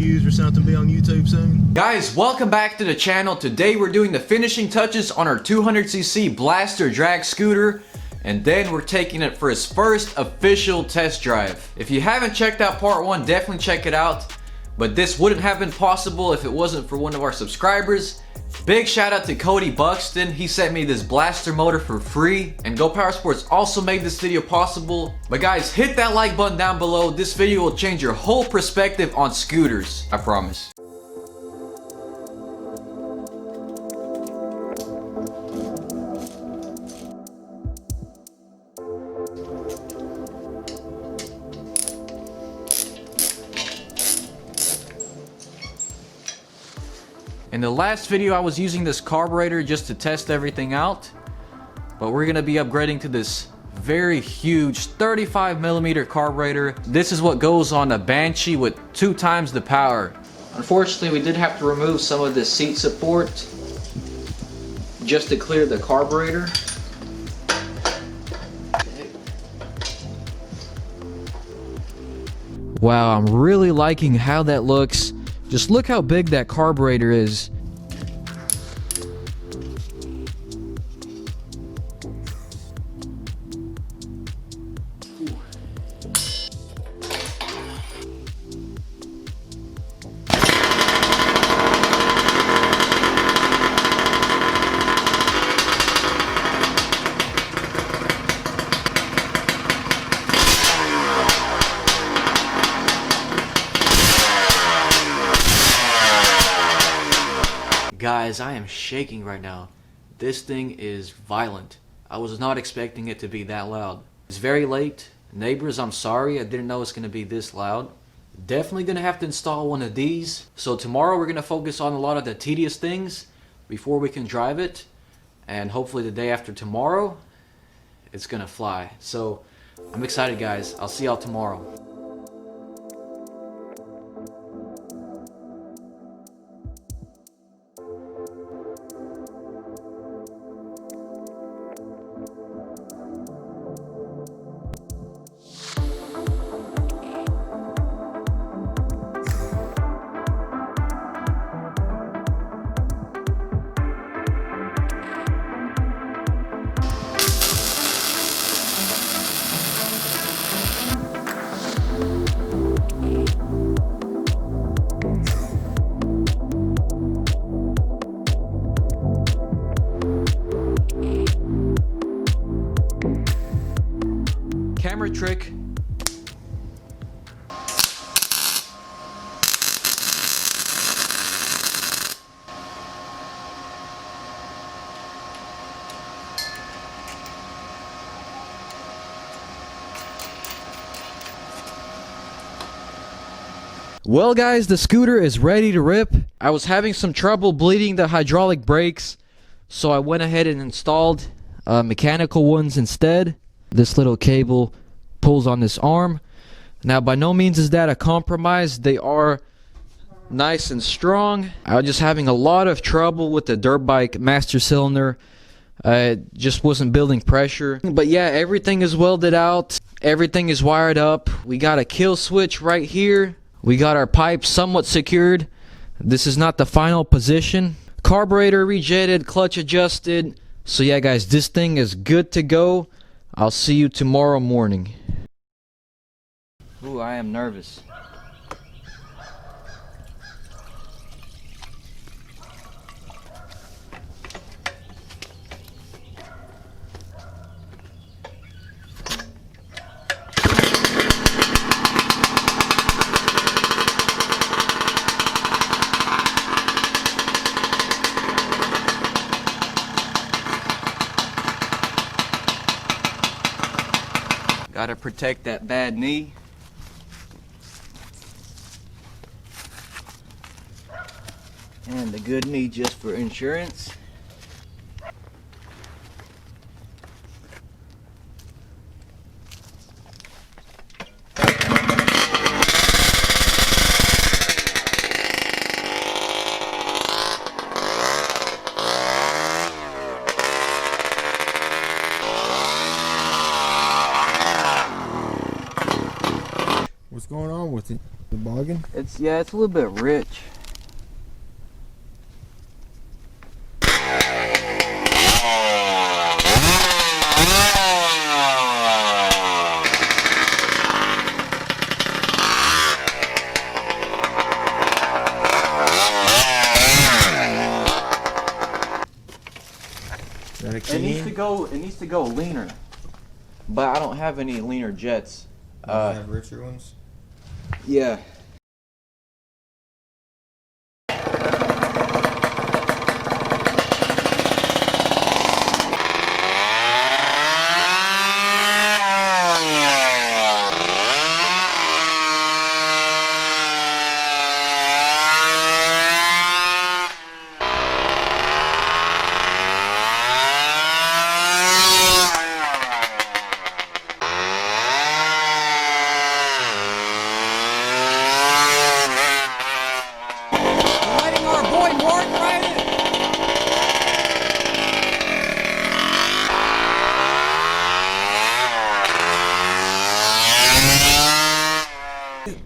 reviews or something be on YouTube soon. Guys, welcome back to the channel. Today we're doing the finishing touches on our 200cc Blaster drag scooter, and then we're taking it for its first official test drive. If you haven't checked out part 1, definitely check it out. But this wouldn't have been possible if it wasn't for one of our subscribers. Big shout out to Cody Buxton. He sent me this Blaster motor for free, and Go Power Sports also made this video possible. But guys, hit that like button down below. This video will change your whole perspective on scooters, I promise. In the last video I was using this carburetor just to test everything out, but we're gonna be upgrading to this very huge 35mm carburetor. This is what goes on a Banshee with 2 times the power. Unfortunately, we did have to remove some of the seat support just to clear the carburetor. Wow, I'm really liking how that looks. Just look how big that carburetor is. Guys, I am shaking right now. This thing is violent. I was not expecting it to be that loud. It's very late. Neighbors, I'm sorry. I didn't know it's going to be this loud. Definitely going to have to install one of these. So tomorrow we're going to focus on a lot of the tedious things before we can drive it. And hopefully the day after tomorrow, it's going to fly. So I'm excited, guys. I'll see y'all tomorrow. Camera trick. Well guys, the scooter is ready to rip. I was having some trouble bleeding the hydraulic brakes, so I went ahead and installed mechanical ones instead. This little cable pulls on this arm. Now by no means is that a compromise. They are nice and strong. I was just having a lot of trouble with the dirt bike master cylinder. Just wasn't building pressure. But yeah, everything is welded out. Everything is wired up. We got a kill switch right here. We got our pipe somewhat secured. This is not the final position. Carburetor rejetted, clutch adjusted. So yeah guys, this thing is good to go. I'll see you tomorrow morning. Ooh, I am nervous. Gotta protect that bad knee. And the good knee just for insurance. What's going on with it? The toboggan? It's a little bit rich. It needs to go leaner, but I don't have any leaner jets. You have richer ones? Yeah.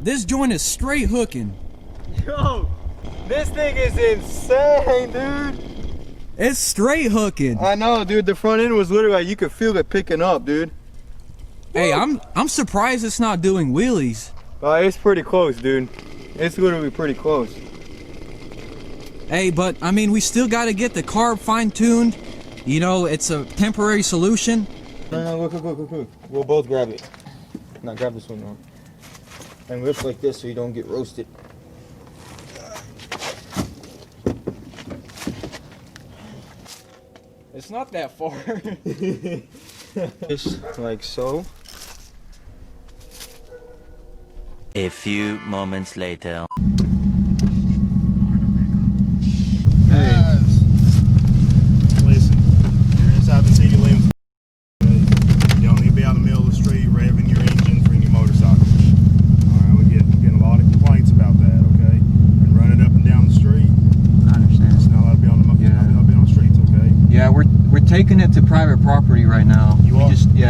This joint is straight hooking. Yo, this thing is insane, dude. It's straight hooking. I know, dude. The front end was literally like, you could feel it picking up, dude. Hey, I'm surprised it's not doing wheelies. It's pretty close, dude. It's literally pretty close. Hey, but I mean, we still got to get the carb fine-tuned. You know, it's a temporary solution. No, look. We'll both grab it. Now grab this one now. And lift like this so you don't get roasted. It's not that far. Just like so. A few moments later. Guys, listen, you're inside the city limits. You don't need to be out in the middle of the street revving your engine for your motorcycle. Alright, we're getting a lot of complaints about that, okay? And running up and down the street. I understand. It's not allowed to be on the streets, okay? Yeah, we're taking it to private property right now. You are?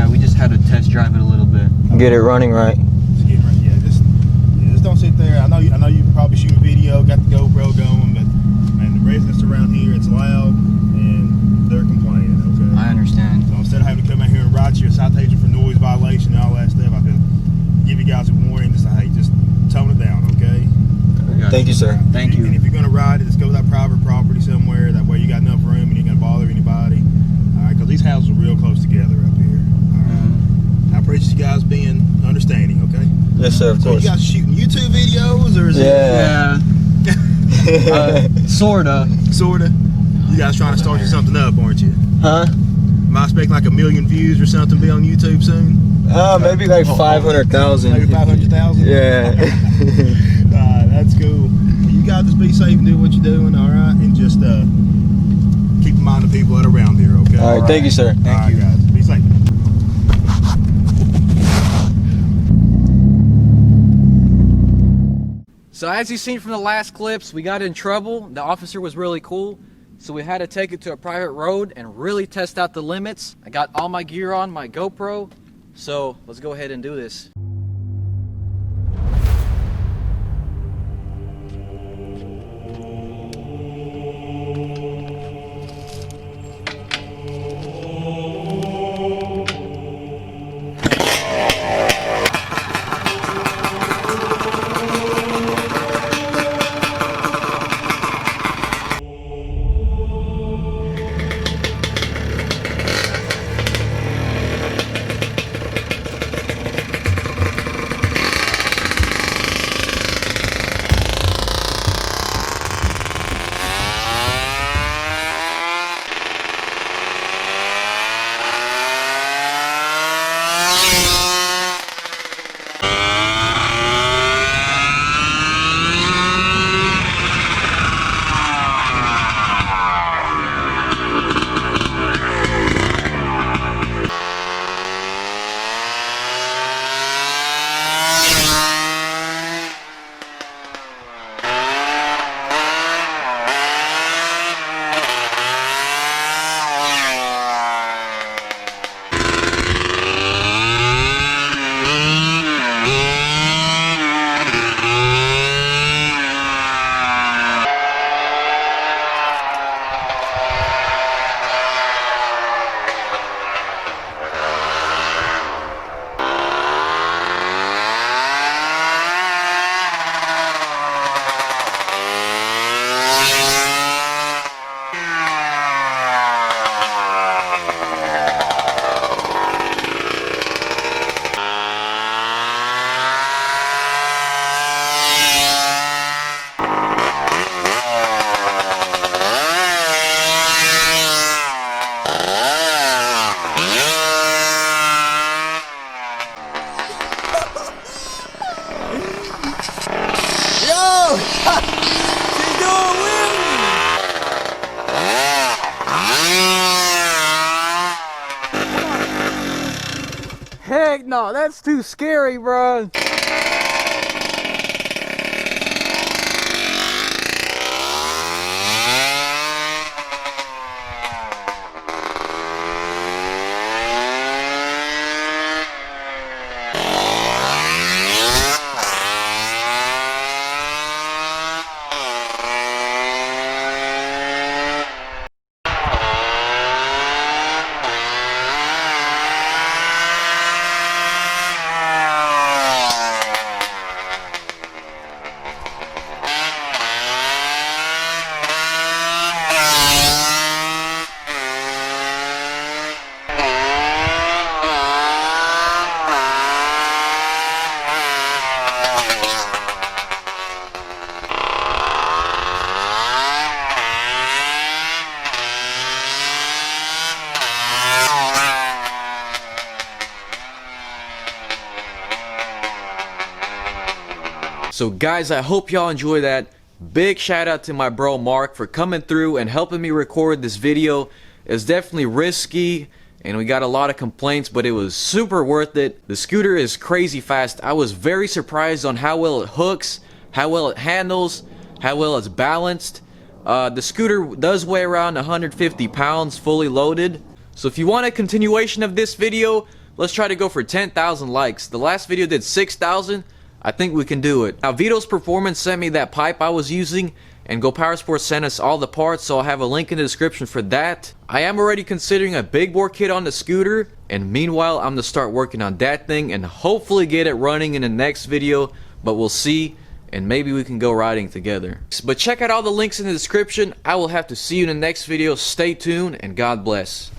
We just had to test drive it a little bit. Get it running right. Just getting right. Just don't sit there. I know you probably shoot a video, got the GoPro going, but man, the residents around here, it's loud and they're complaining, okay? I understand. So instead of having to come out here and write you a citation for noise violation and all that stuff, I could give you guys a warning, just like, hey, just tone it down, okay? Thank you, sir. Thank you. And if you're gonna ride it, just go to that private property somewhere. That way you got enough room and you ain't gonna bother anybody. All right, because these houses are real close together up here. All right. I appreciate you guys being understanding, okay? Yes, sir, of So course. you guys shooting YouTube videos or is Yeah. Sorta. it sorta? You guys trying to start something up, aren't you? Huh? Am I expecting like 1 million views or something to be on YouTube soon? Maybe like 500,000. Maybe 500,000? Yeah. That's cool. Well, you guys just be safe and do what you're doing, all right? And just keep in mind the people that are around here, okay? All right, thank you, sir. Thank you, guys. Be safe. So as you've seen from the last clips, we got in trouble. The officer was really cool, so we had to take it to a private road and really test out the limits. I got all my gear on, my GoPro, so let's go ahead and do this. Heck no, that's too scary, bro. So guys, I hope y'all enjoy that. Big shout out to my bro Mark for coming through and helping me record this video. It's definitely risky and we got a lot of complaints, but it was super worth it. The scooter is crazy fast. I was very surprised on how well it hooks, how well it handles, how well it's balanced. The scooter does weigh around 150 pounds fully loaded. So if you want a continuation of this video, let's try to go for 10,000 likes. The last video did 6,000. I think we can do it. Now Vito's Performance sent me that pipe I was using, and gopowersports sent us all the parts, so I'll have a link in the description for that. I am already considering a big bore kit on the scooter, and meanwhile I'm gonna start working on that thing and hopefully get it running in the next video, but we'll see, and maybe we can go riding together. But check out all the links in the description. I will have to see you in the next video. Stay tuned and God bless.